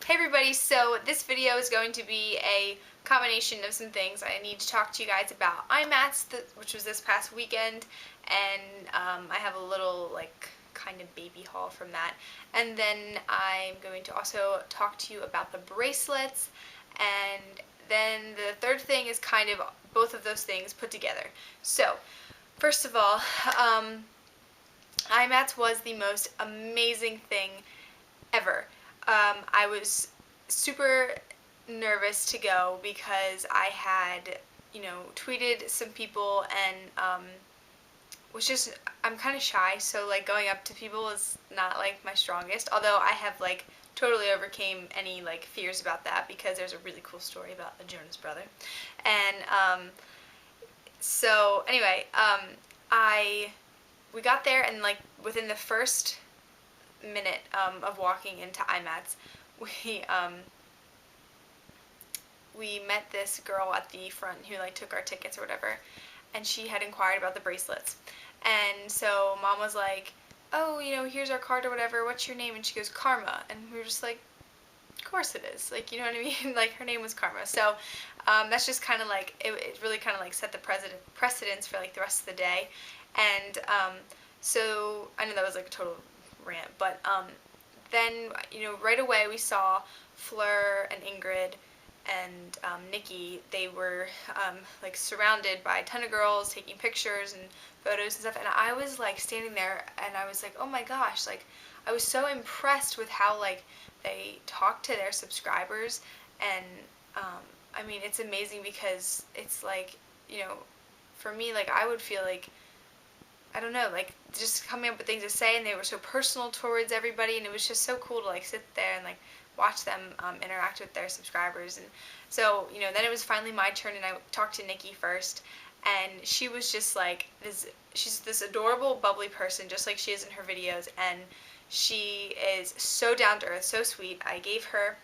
Hey everybody, so this video is going to be a combination of some things. I need to talk to you guys about IMATS, which was this past weekend, and I have a little kind of baby haul from that. And then I'm going to also talk to you about the bracelets, and then the third thing is kind of both of those things put together. So, first of all, IMATS was the most amazing thing ever. I was super nervous to go because I had, tweeted some people and I'm kind of shy, so going up to people is not my strongest, although I have totally overcame any fears about that because there's a really cool story about the Jonas brother. And so anyway, we got there and within the first minute of walking into IMATS, we met this girl at the front who took our tickets or whatever, and she had inquired about the bracelets. And so Mom was like, oh, here's our card or whatever, what's your name? And she goes, Karma. And we were just like, of course it is, you know what I mean? Her name was Karma. So that's just kind of it really kind of set the precedence for the rest of the day. And so I know that was a total rant, but then right away we saw Fleur and Ingrid and Nikki. They were surrounded by a ton of girls taking pictures and photos and stuff, and I was standing there and I was like, oh my gosh, I was so impressed with how they talk to their subscribers. And I mean, it's amazing because it's for me, I would feel I don't know, just coming up with things to say, and they were so personal towards everybody, and it was just so cool to sit there and watch them interact with their subscribers. And so then it was finally my turn, and I talked to Nikki first, and she was just she's this adorable, bubbly person, just like she is in her videos, and she is so down to earth, so sweet. I gave her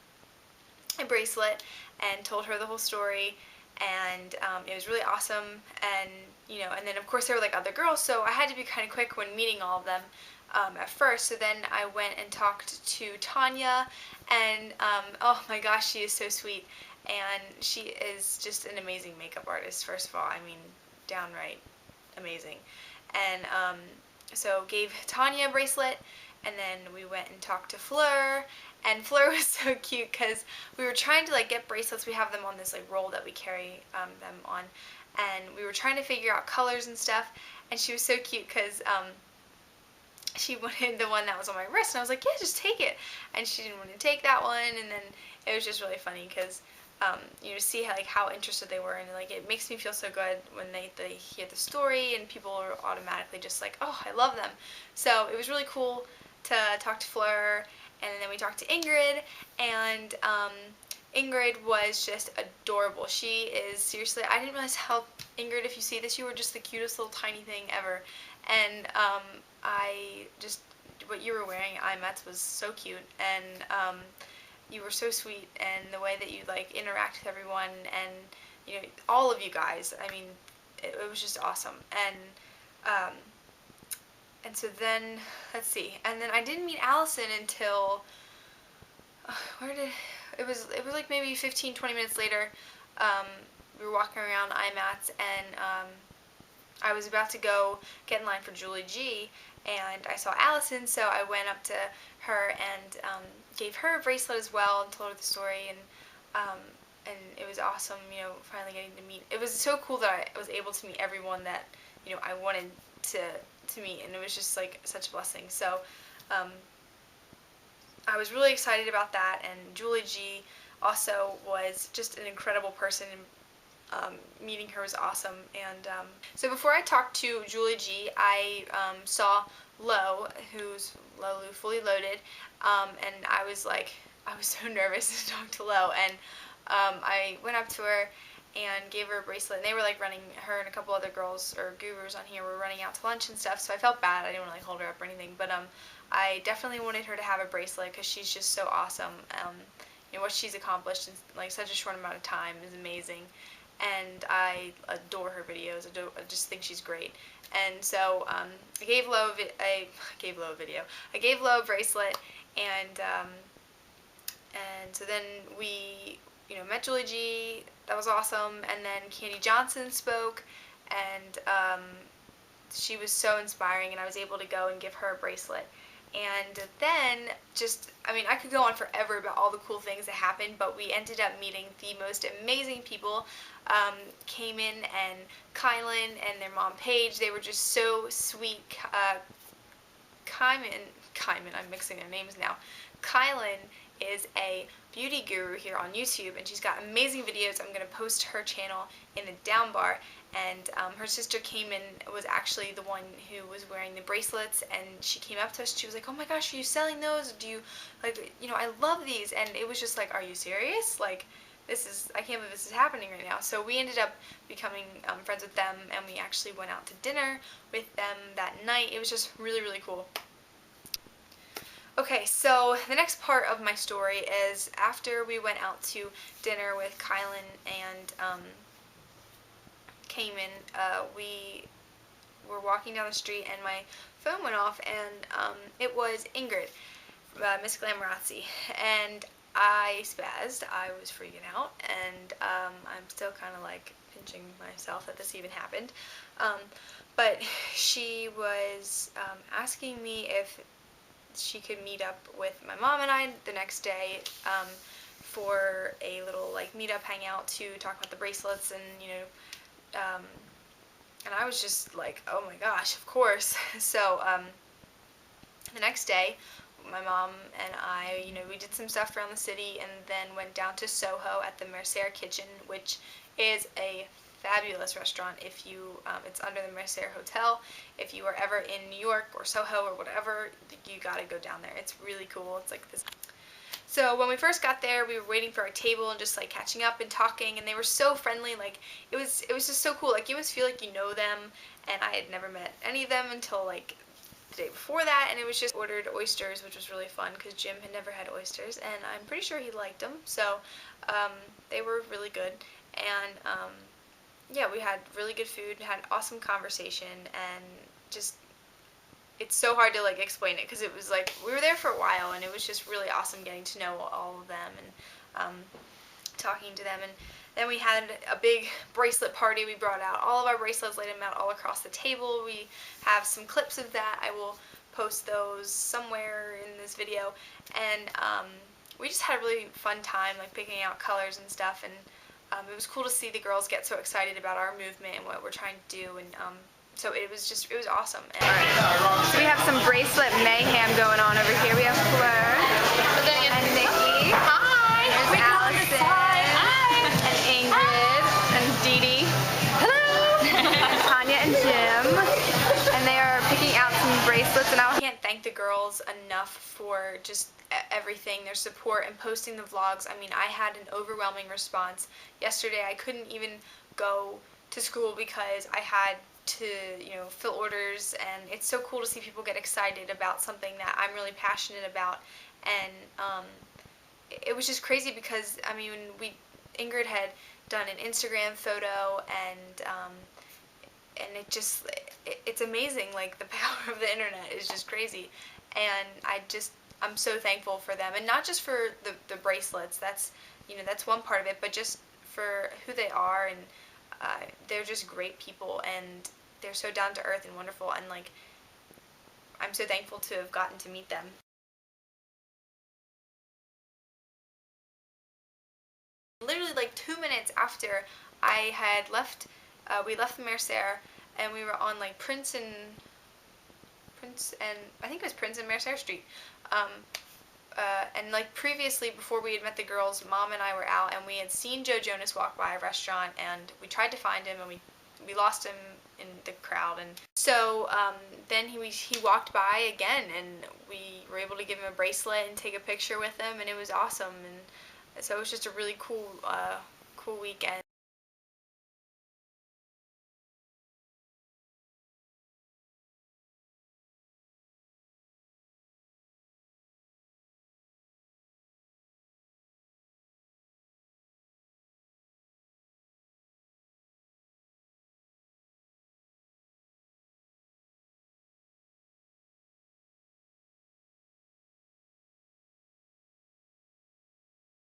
a bracelet and told her the whole story, and it was really awesome. And and then of course there were other girls, so I had to be kind of quick when meeting all of them at first. So then I went and talked to Tanya, and oh my gosh, she is so sweet, and she is just an amazing makeup artist. First of all, I mean, downright amazing. And so gave Tanya a bracelet, and then we went and talked to Fleur. And Fleur was so cute because we were trying to get bracelets. We have them on this roll that we carry them on, and we were trying to figure out colors and stuff. And she was so cute because she wanted the one that was on my wrist, and I was like, yeah, just take it. And she didn't want to take that one. And then it was just really funny because see how interested they were, and it makes me feel so good when they hear the story and people are automatically just oh, I love them. So it was really cool to talk to Fleur. And then we talked to Ingrid, and Ingrid was just adorable. She is, seriously, I didn't realize how, Ingrid, if you see this, you were just the cutest little tiny thing ever. And what you were wearing at IMATS was so cute, and you were so sweet, and the way that you interact with everyone, and all of you guys, I mean, it was just awesome. And so then, let's see, and then I didn't meet Allison until, it was maybe 15-20 minutes later. We were walking around IMATS, and I was about to go get in line for Julie G, and I saw Allison, so I went up to her and gave her a bracelet as well and told her the story, and it was awesome, finally getting to meet. It was so cool that I was able to meet everyone that, I wanted to meet, and it was just such a blessing. So I was really excited about that, and Julie G also was just an incredible person, and meeting her was awesome. And so before I talked to Julie G, I saw Lo, who's Lolu Fully Loaded, and I was so nervous to talk to Lo, and I went up to her and gave her a bracelet, and they were running, her and a couple other girls or gurus on here were running out to lunch and stuff, so I felt bad. I didn't want to hold her up or anything, but I definitely wanted her to have a bracelet because she's just so awesome. What she's accomplished in such a short amount of time is amazing, and I adore her videos. I just think she's great. And so I gave Lo a video. I gave Lo a bracelet, and And so then we, met Julie G. That was awesome. And then Candy Johnson spoke, and she was so inspiring, and I was able to go and give her a bracelet. And then I could go on forever about all the cool things that happened, but we ended up meeting the most amazing people. Came in, and Kylan and their mom Paige, they were just so sweet. Kylan, I'm mixing their names now. Kylan is a beauty guru here on YouTube, and she's got amazing videos. I'm going to post her channel in the down bar. And her sister came in, was actually the one who was wearing the bracelets, and she came up to us. She was like, "Oh my gosh, are you selling those? Do you, I love these." And it was just like, "Are you serious? Like, I can't believe this is happening right now." So we ended up becoming friends with them, and we actually went out to dinner with them that night. It was just really, really cool. Okay, so the next part of my story is after we went out to dinner with Kylan and came in, we were walking down the street, and my phone went off, and it was Ingrid, Miss Glamorazzi, and I spazzed. I was freaking out, and I'm still kind of like pinching myself that this even happened, but she was asking me if she could meet up with my mom and I the next day for a little meet-up hangout to talk about the bracelets, and and I was just like, oh my gosh, of course. So the next day, my mom and I, we did some stuff around the city, and then went down to Soho at the Mercer Kitchen, which is a fabulous restaurant. If you, it's under the Mercer Hotel. If you are ever in New York or Soho or whatever, you gotta go down there. It's really cool. It's like this. So when we first got there, we were waiting for our table and just catching up and talking, and they were so friendly. It was just so cool. You almost feel like you know them, and I had never met any of them until the day before that, and it was just ordered oysters, which was really fun because Jim had never had oysters, and I'm pretty sure he liked them. So they were really good, and yeah, we had really good food, had awesome conversation, and just, it's so hard to explain it because it was we were there for a while, and it was just really awesome getting to know all of them and talking to them. And then we had a big bracelet party. We brought out all of our bracelets, laid them out all across the table. We have some clips of that. I will post those somewhere in this video. And we just had a really fun time picking out colors and stuff, and it was cool to see the girls get so excited about our movement and what we're trying to do, and so it was awesome. So we have some bracelet mayhem going on over here. We have Fleur and Nikki. Hi. There's Allison. Hi. And Ingrid and Dee Dee. Hello. And Tanya and Jim. And they are picking out some bracelets, and I can't thank the girls enough for just everything, their support, and posting the vlogs. I mean, I had an overwhelming response. Yesterday I couldn't even go to school because I had to, fill orders, and it's so cool to see people get excited about something that I'm really passionate about. And it was just crazy because, I mean, Ingrid had done an Instagram photo, and it's amazing, the power of the internet is just crazy, and I'm so thankful for them, and not just for the bracelets, that's one part of it, but just for who they are, and they're just great people, and they're so down to earth and wonderful, and I'm so thankful to have gotten to meet them. Literally 2 minutes after I had left, we left the Mercer, and we were on Prince and I think it was Prince and Mercer Street. And previously, before we had met the girls, Mom and I were out, and we had seen Joe Jonas walk by a restaurant, and we tried to find him, and we lost him in the crowd. And so then he walked by again, and we were able to give him a bracelet and take a picture with him, and it was awesome. And so it was just a really cool weekend.